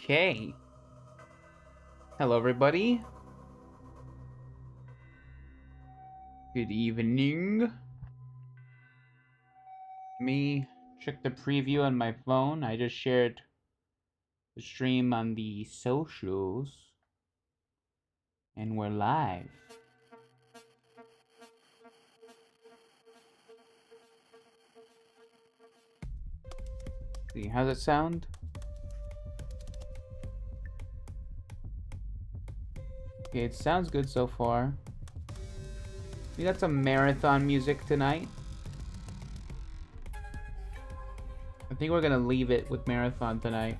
Okay. Hello, everybody. Good evening. Let me check the preview on my phone. I just shared the stream on the socials. And we're live. See, how's it sound? Okay, it sounds good so far. We got some marathon music tonight. I think we're gonna leave it with marathon tonight.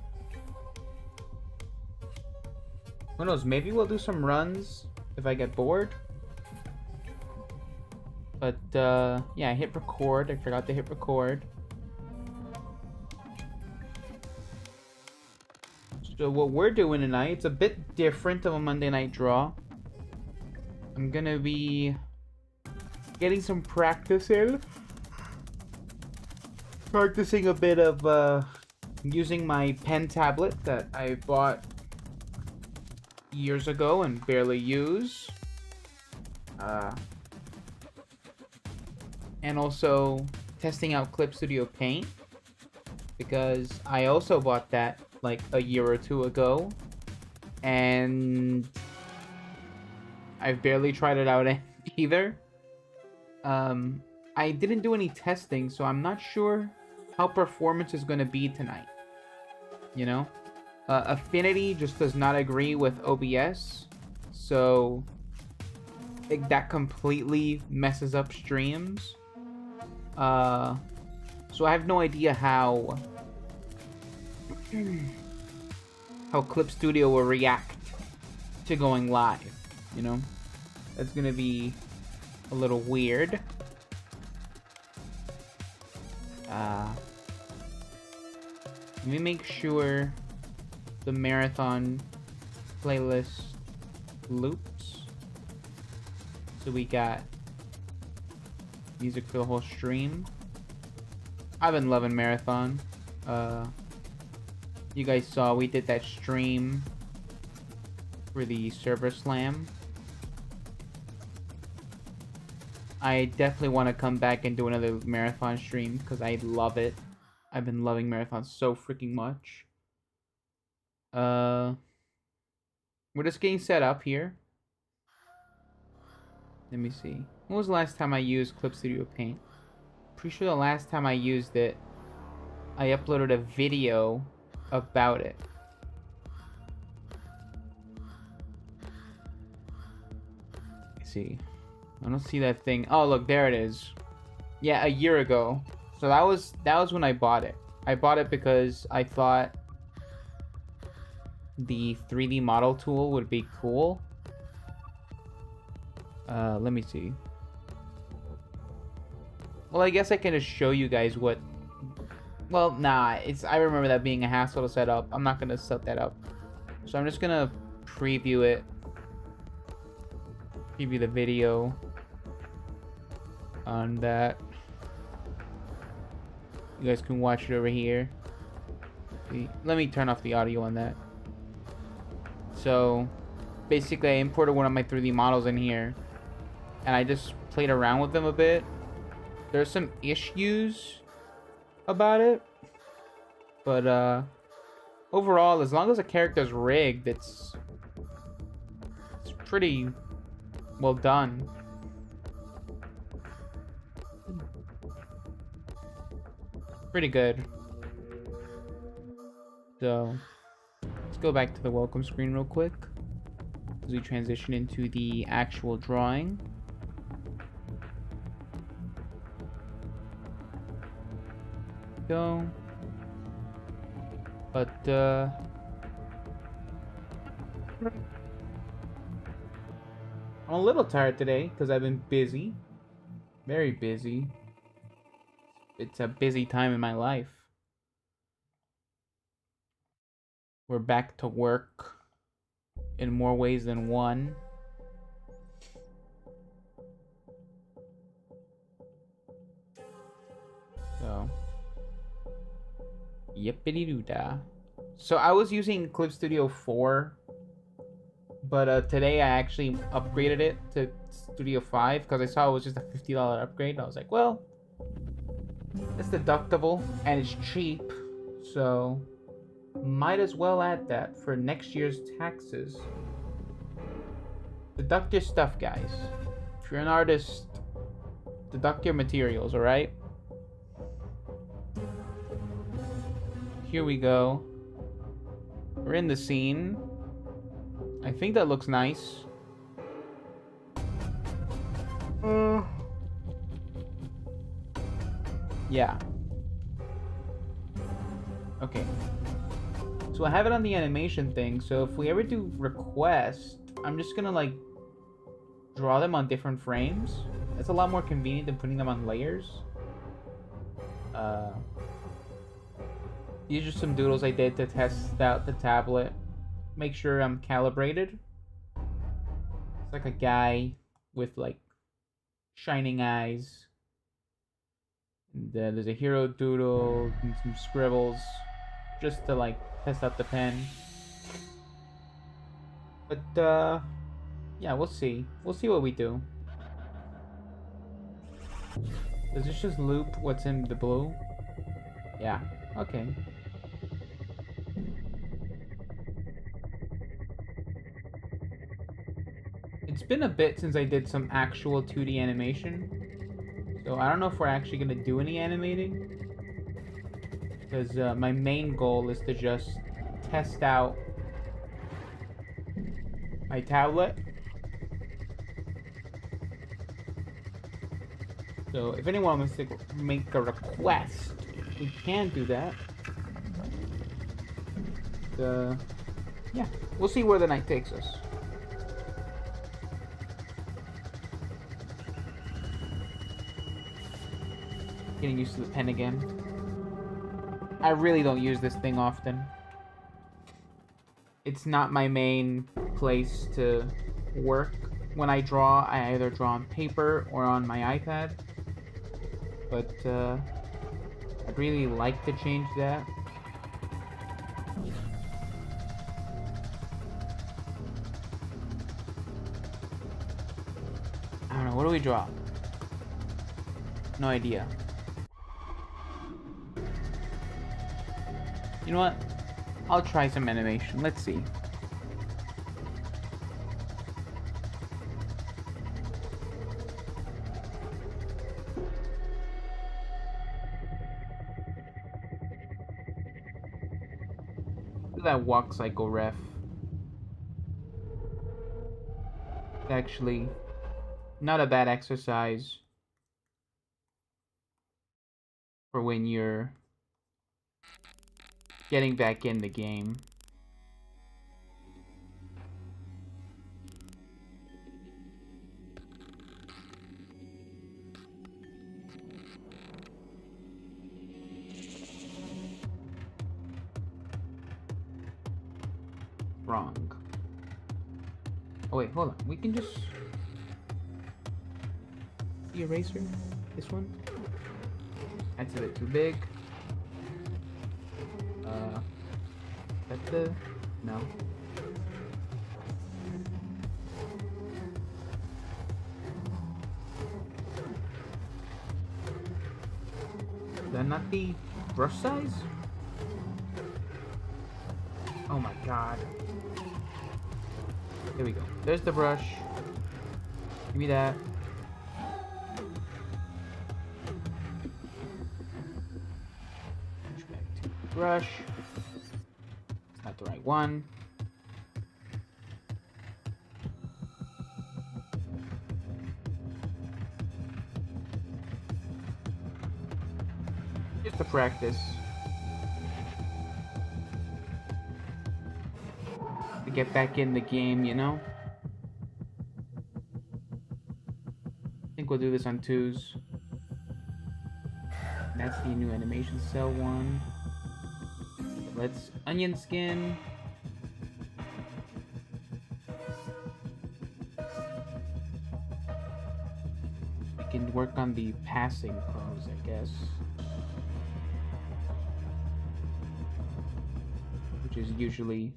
Who knows, maybe we'll do some runs if I get bored. But, yeah, I hit record. I forgot to hit record. So what we're doing tonight, it's a bit different of a Monday Night Draw. I'm gonna be getting some practice in. Practicing a bit of, using my pen tablet that I bought years ago and barely use. And also testing out Clip Studio Paint, because I also bought that like a year or two ago and I've barely tried it out either. I didn't do any testing, so I'm not sure how performance is going to be tonight. You know? Affinity just does not agree with OBS, so that completely messes up streams. So I have no idea how Clip Studio will react to going live, you know? That's gonna be a little weird. Let me make sure the marathon playlist loops. So we got music for the whole stream. I've been loving marathon. You guys saw we did that stream for the server slam. I definitely want to come back and do another marathon stream because I love it. I've been loving marathon so freaking much. We're just getting set up here. Let me see. When was the last time I used Clip Studio Paint? Pretty sure the last time I used it, I uploaded a video about it. Let's see. I don't see that thing. Oh, look, there it is. Yeah, a year ago. So that was when I bought it. I bought it because I thought the 3D model tool would be cool. Let me see. Well, I guess I can just show you guys what... Well, nah, I remember that being a hassle to set up. I'm not gonna set that up. So I'm just gonna preview it. Preview the video on that. You guys can watch it over here. Let me turn off the audio on that. So, basically I imported one of my 3D models in here. And I just played around with them a bit. There's some issues about it. But, overall, as long as the character's rigged, it's pretty well done. Pretty good. So, let's go back to the welcome screen real quick as we transition into the actual drawing. Go. But, I'm a little tired today because I've been busy. Very busy. It's a busy time in my life. We're back to work in more ways than one. So, yippity-doo-dah. So I was using Clip Studio 4, but today I actually upgraded it to Studio 5 because I saw it was just a $50 upgrade. I was like, well, it's deductible and it's cheap, so might as well add that for next year's taxes. Deduct your stuff, guys. If you're an artist, deduct your materials, alright? Here we go. We're in the scene. I think that looks nice. Yeah. Okay. So I have it on the animation thing, so if we ever do request, I'm just gonna like draw them on different frames. It's a lot more convenient than putting them on layers. These are some doodles I did to test out the tablet. Make sure I'm calibrated. It's like a guy with like shining eyes. And there's a hero doodle and some scribbles just to like test out the pen. But yeah, we'll see. We'll see what we do. Does this just loop what's in the blue? Yeah. Okay. It's been a bit since I did some actual 2D animation. So I don't know if we're actually going to do any animating. Because my main goal is to just test out my tablet. So if anyone wants to make a request, we can do that. Yeah, we'll see where the night takes us. Getting used to the pen again. I really don't use this thing often. It's not my main place to work. When I draw, I either draw on paper or on my iPad. But I'd really like to change that. I don't know, what do we draw? No idea. You know what? I'll try some animation. Let's see. Look at that walk cycle ref. It's actually not a bad exercise for when you're getting back in the game. Wrong. Oh wait, hold on. We can just... The eraser? This one? That's a bit too big. That's the... No. Is that not the brush size? Oh my god. Here we go. There's the brush. Give me that. Push back to the brush. It's not the right one. Just to practice. To get back in the game, you know? I think we'll do this on 2s. That's the new animation cell one. Let's onion skin. We can work on the passing pose, I guess. Which is usually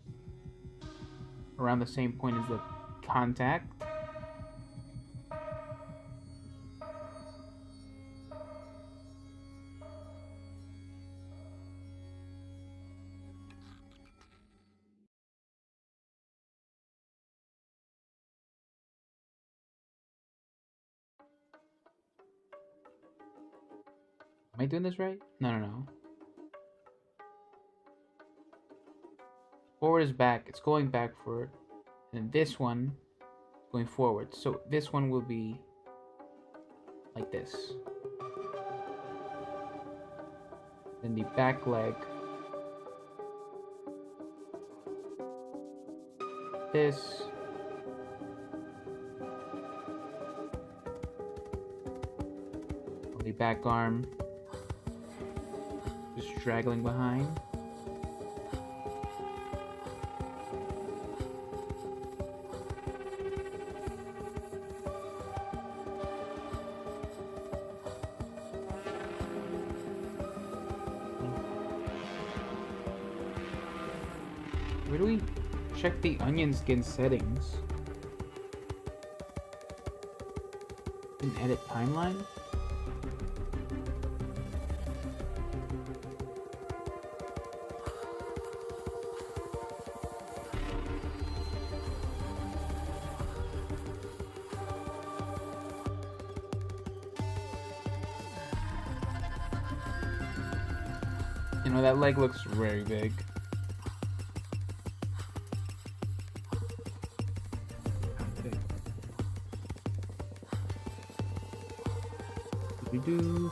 around the same point as the contact. I doing this right? No. Forward is back. It's going back forward. And this one is going forward. So this one will be like this. Then the back leg. This. The back arm. Just straggling behind. Where do we check the onion skin settings? And edit timeline? You know, that leg looks very big. Do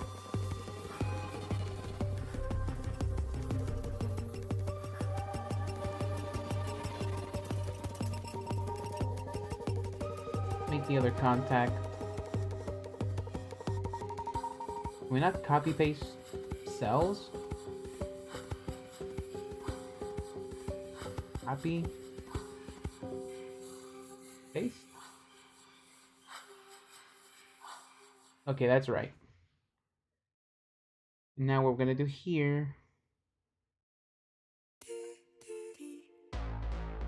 make the other contact. Can we not copy paste cells? Copy paste. Okay, that's right. Now what we're gonna do here,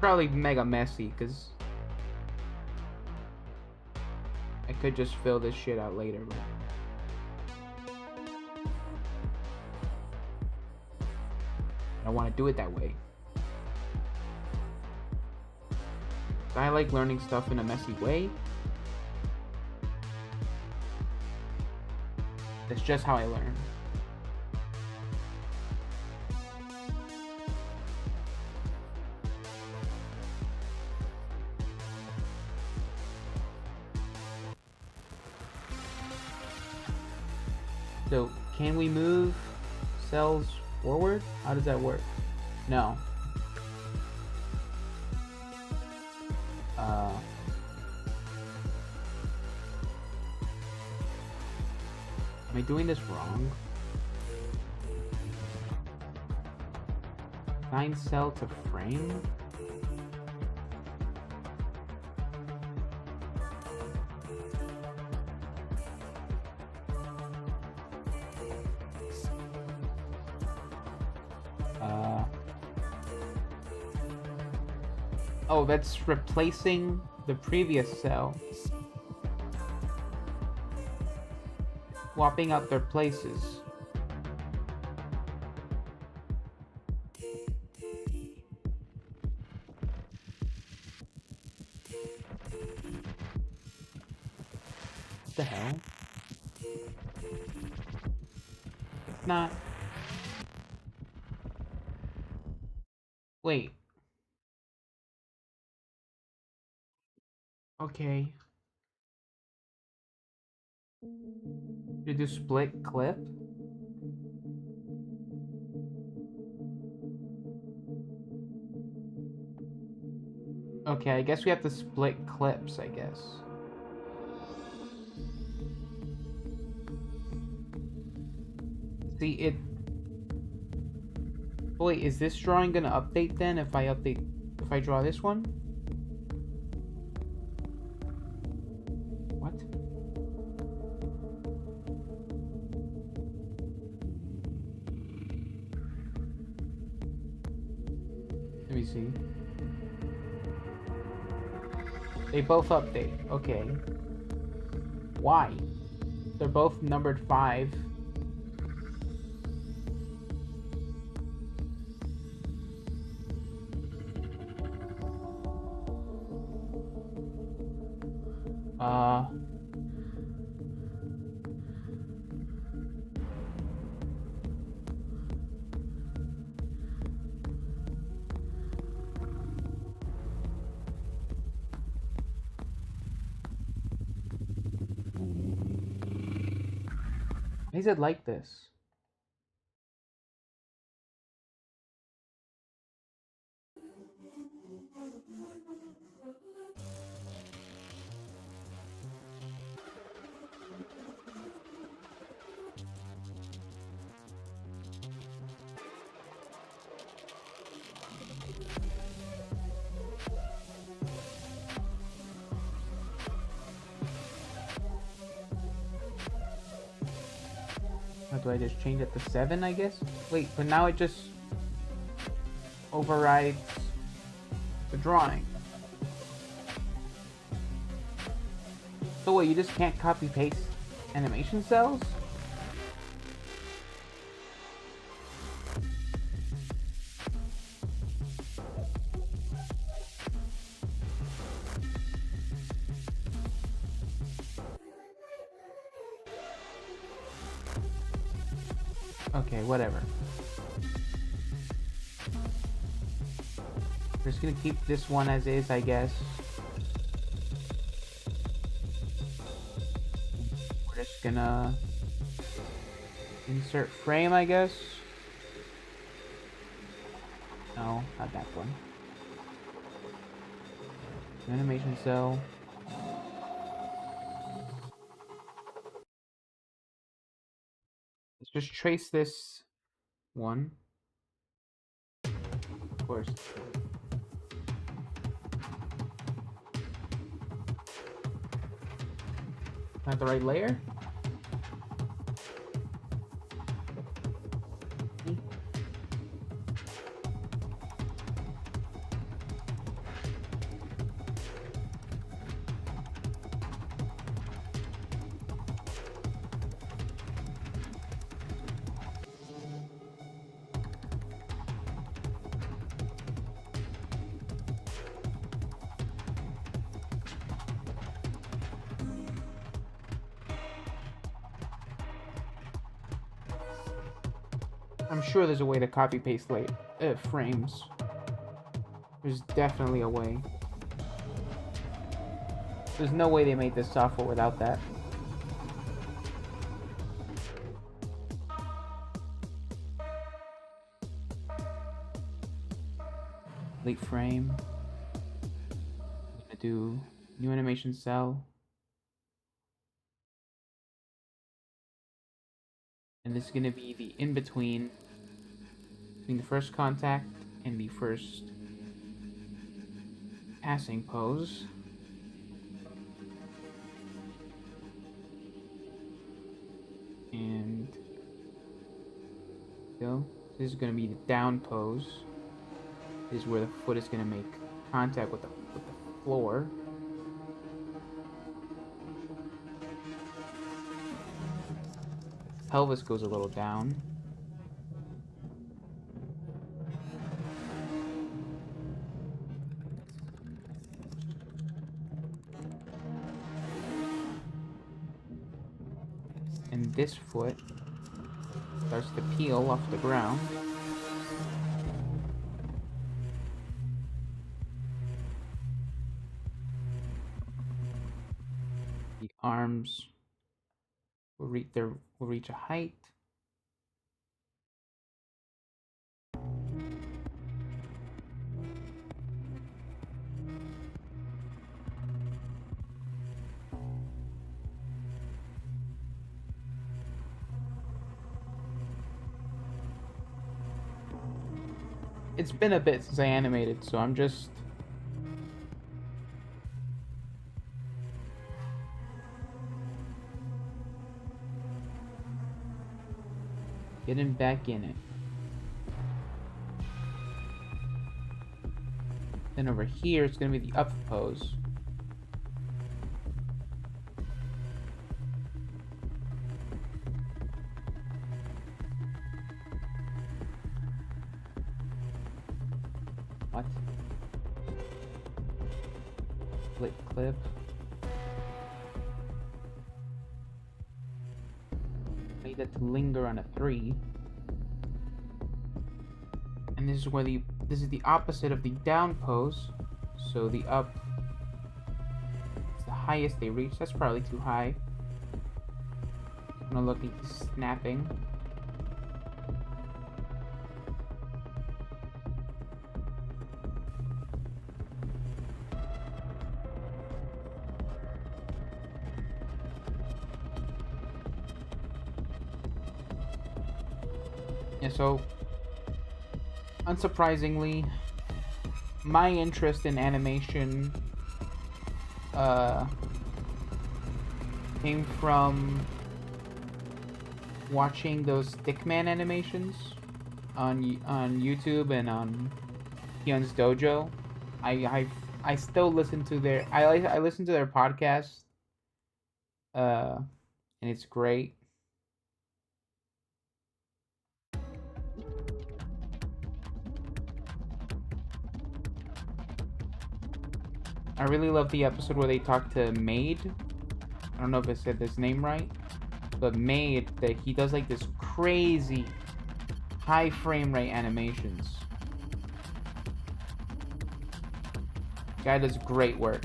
probably mega messy because I could just fill this shit out later, but I don't want to do it that way. I like learning stuff in a messy way. That's just how I learn. So, can we move cells forward? How does that work? No. Am I doing this wrong? Assign cell to frame? Oh, that's replacing the previous cell. Swapping out their places. What the hell? It's not... Wait. Okay. You do split clip? Okay, I guess we have to split clips, I guess. See, it... Wait, is this drawing gonna update then if I draw this one? What? Let me see. They both update. Okay. Why? They're both numbered 5. Why is it like this? How do I just change it to 7, I guess? Wait, but now it just overrides the drawing. So what, you just can't copy paste animation cells? Okay, whatever. We're just gonna keep this one as is, I guess. We're just gonna insert frame, I guess. No, not that one. Animation cell. Let's just trace this one. Of course. Not the right layer? I'm sure there's a way to copy paste frames. There's definitely a way. There's no way they made this software without that. Delete frame. I'm gonna do new animation cell. And this is gonna be the in-between between the first contact and the first passing pose. And go. This is gonna be the down pose. This is where the foot is gonna make contact with the floor. Pelvis goes a little down. And this foot starts to peel off the ground. The arms will reach a height. It's been a bit since I animated, so I'm just getting back in it. Then over here, it's gonna be the up pose. What? Split clip. Need that to linger on a 3. And this is the opposite of the down pose. So the up is the highest they reach. That's probably too high. I'm gonna look at snapping. Yeah, so unsurprisingly, my interest in animation came from watching those Stickman animations on YouTube and on Hyun's Dojo. I still listen to their I listen to their podcast, and it's great. I really love the episode where they talk to Maid. I don't know if I said his name right, but Maid, that he does like this crazy high frame rate animations. Guy does great work.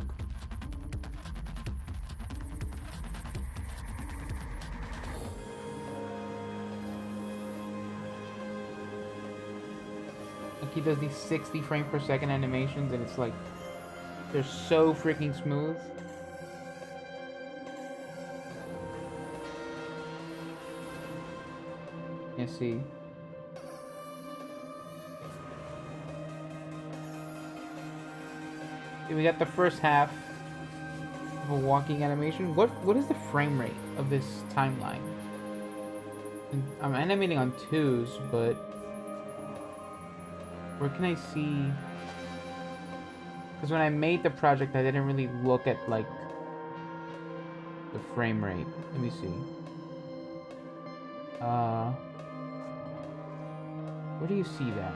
Like he does these 60 frame per second animations, and it's like they're so freaking smooth. You see. We got the first half of a walking animation. What is the frame rate of this timeline? I'm animating on 2s, but where can I see? Because when I made the project, I didn't really look at like the frame rate. Let me see. Where do you see that?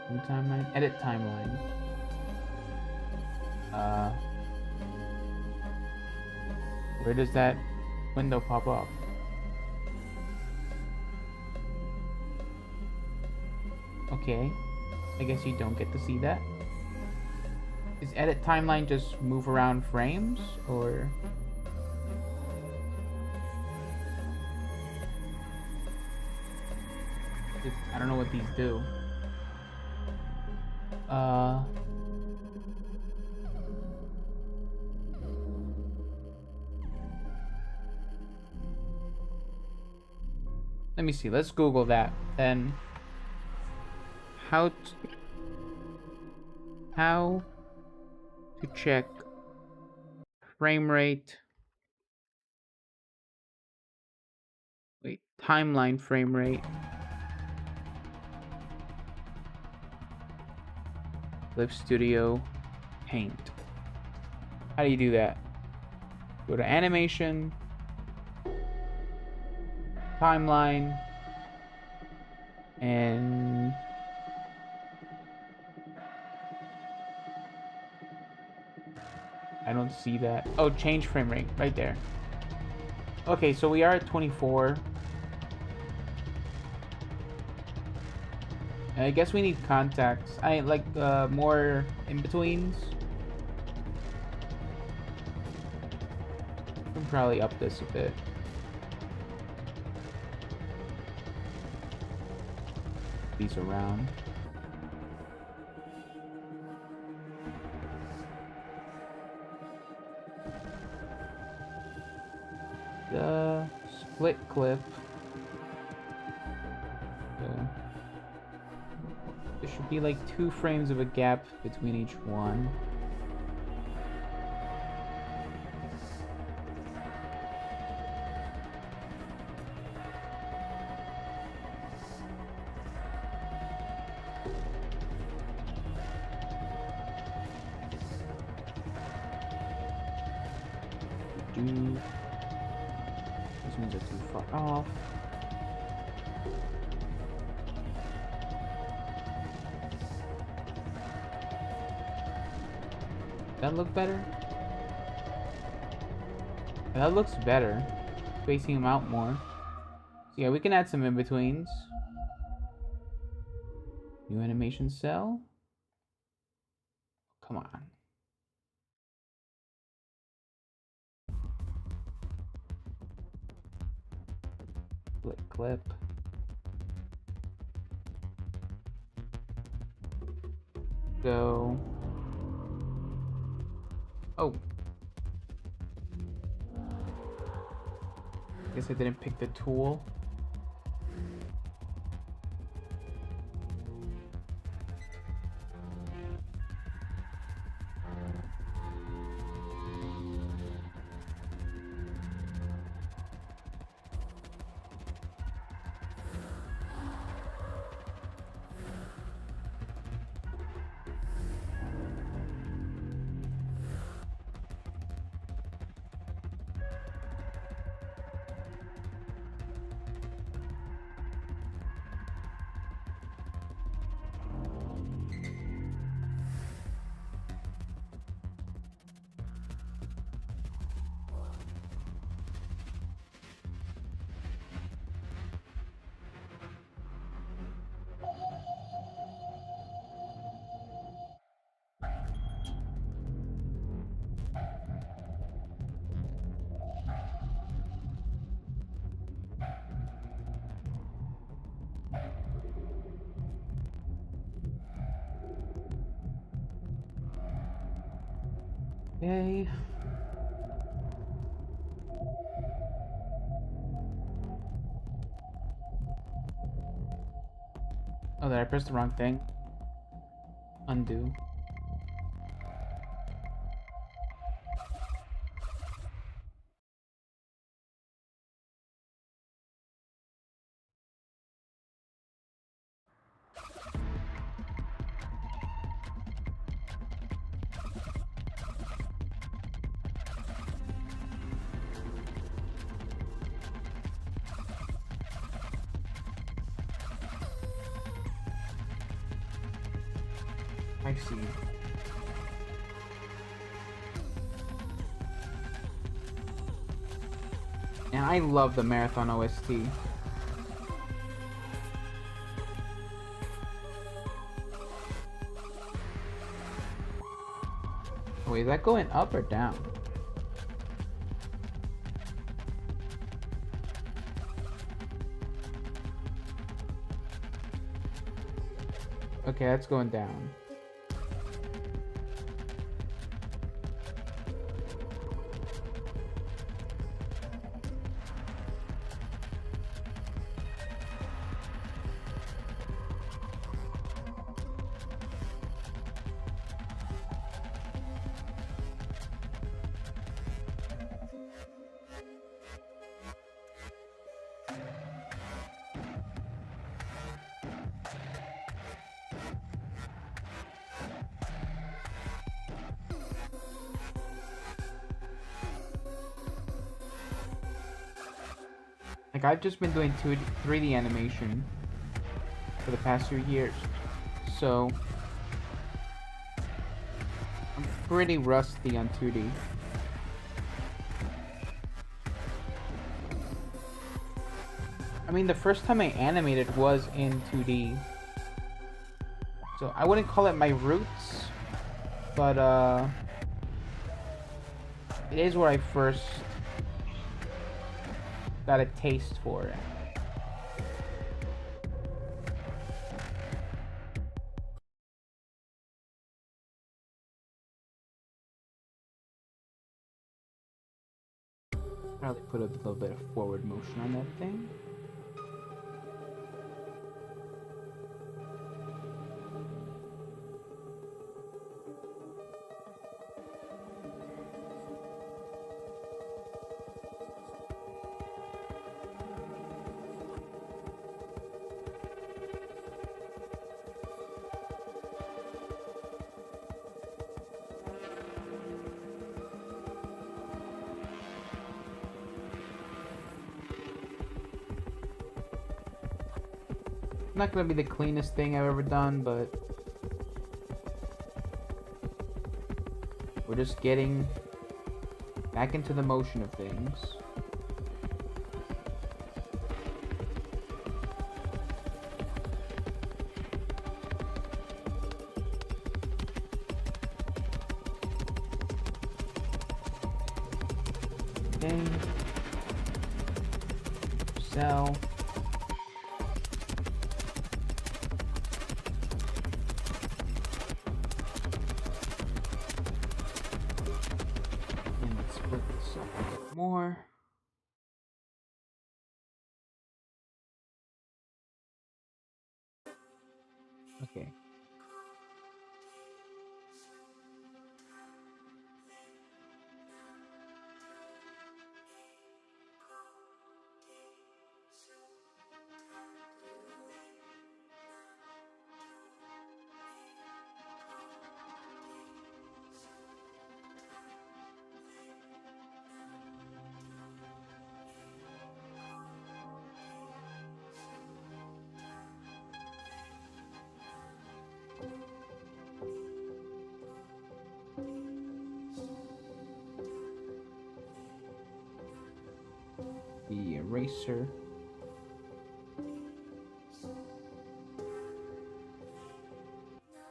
New timeline? Edit timeline. Where does that window pop up? Okay. I guess you don't get to see that. Is edit timeline just move around frames, or? I don't know what these do. Let me see. Let's Google that. Then how to check frame rate. Wait, timeline frame rate. Clip Studio Paint. How do you do that? Go to animation, timeline, and I don't see that. Oh, change frame rate right there. Okay, so we are at 24. I guess we need contacts. I like more in-betweens. Can probably up this a bit. These around. The split clip. There should be like 2 frames of a gap between each one. These ones are too far off. That look better? That looks better. Spacing them out more. So yeah, we can add some in-betweens. New animation cell? Come on. Split clip. Go. Oh. Guess I didn't pick the tool. Okay. Oh, did I press the wrong thing? Undo. I see. And I love the Marathon OST. Wait, is that going up or down? Okay, that's going down. Like, I've just been doing 3D animation for the past few years, so I'm pretty rusty on 2D. I mean, the first time I animated was in 2D, so I wouldn't call it my roots, but it is where I first got a taste for it. Probably put a little bit of forward motion on that thing. Not gonna be the cleanest thing I've ever done, but we're just getting back into the motion of things. Okay. Sell. Okay. The eraser.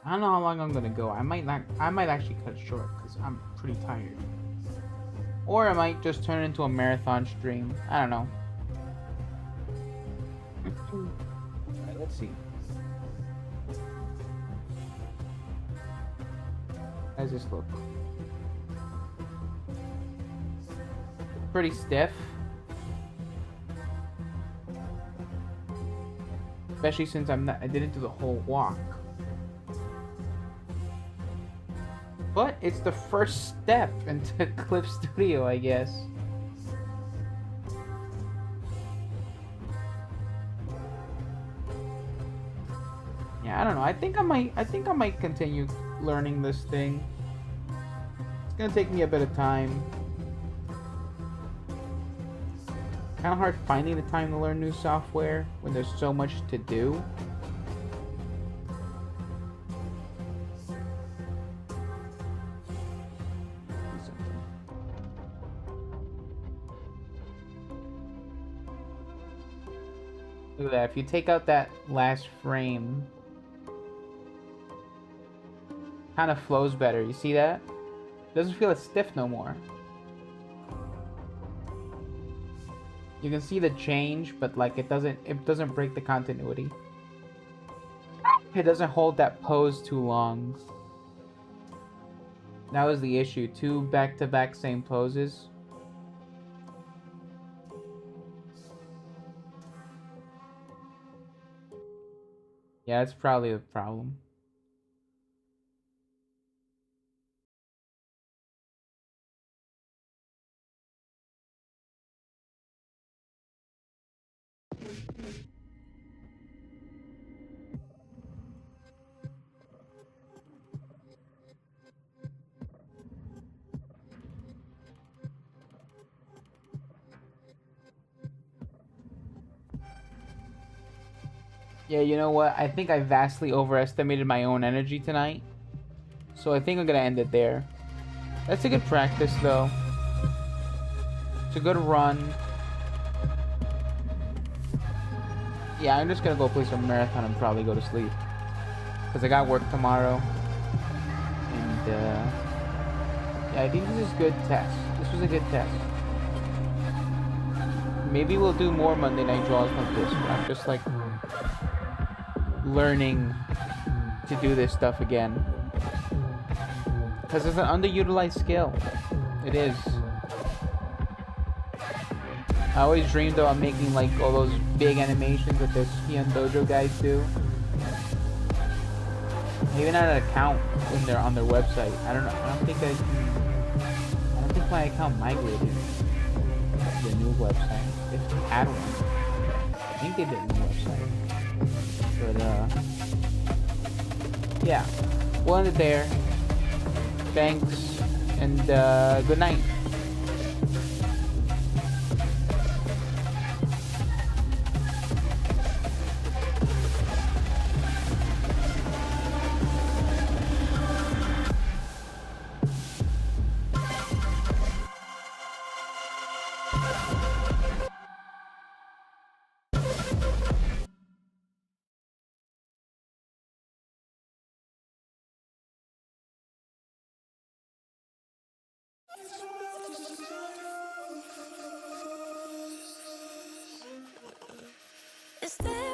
I don't know how long I'm gonna go. I might actually cut it short because I'm pretty tired. Or I might just turn it into a marathon stream. I don't know. Alright, let's see. How does this look? Pretty stiff. Especially since I didn't do the whole walk. But it's the first step into Clip Studio, I guess. Yeah, I don't know. I think I might continue learning this thing. It's gonna take me a bit of time. Kind of hard finding the time to learn new software when there's so much to do. Look at that. If you take out that last frame, kind of flows better. You see that? Doesn't feel as stiff no more. You can see the change, but like it doesn't break the continuity. It doesn't hold that pose too long. That was the issue. 2 back-to-back same poses. Yeah, that's probably the problem. Yeah, you know what? I think I vastly overestimated my own energy tonight. So I think I'm gonna end it there. That's a good practice, though. It's a good run. Yeah, I'm just gonna go play some marathon and probably go to sleep. Because I got work tomorrow. And, yeah, I think this is a good test. This was a good test. Maybe we'll do more Monday Night Draws like this. But I'm just, like, learning to do this stuff again. Because it's an underutilized skill. It is. I always dreamed about making like all those big animations that the Skion Dojo guys do. I even had an account when they're on their website. I don't know. I don't think my account migrated to the new website. If they had one. I think they did a new website. But yeah. We'll end it there. Thanks and good night. Is there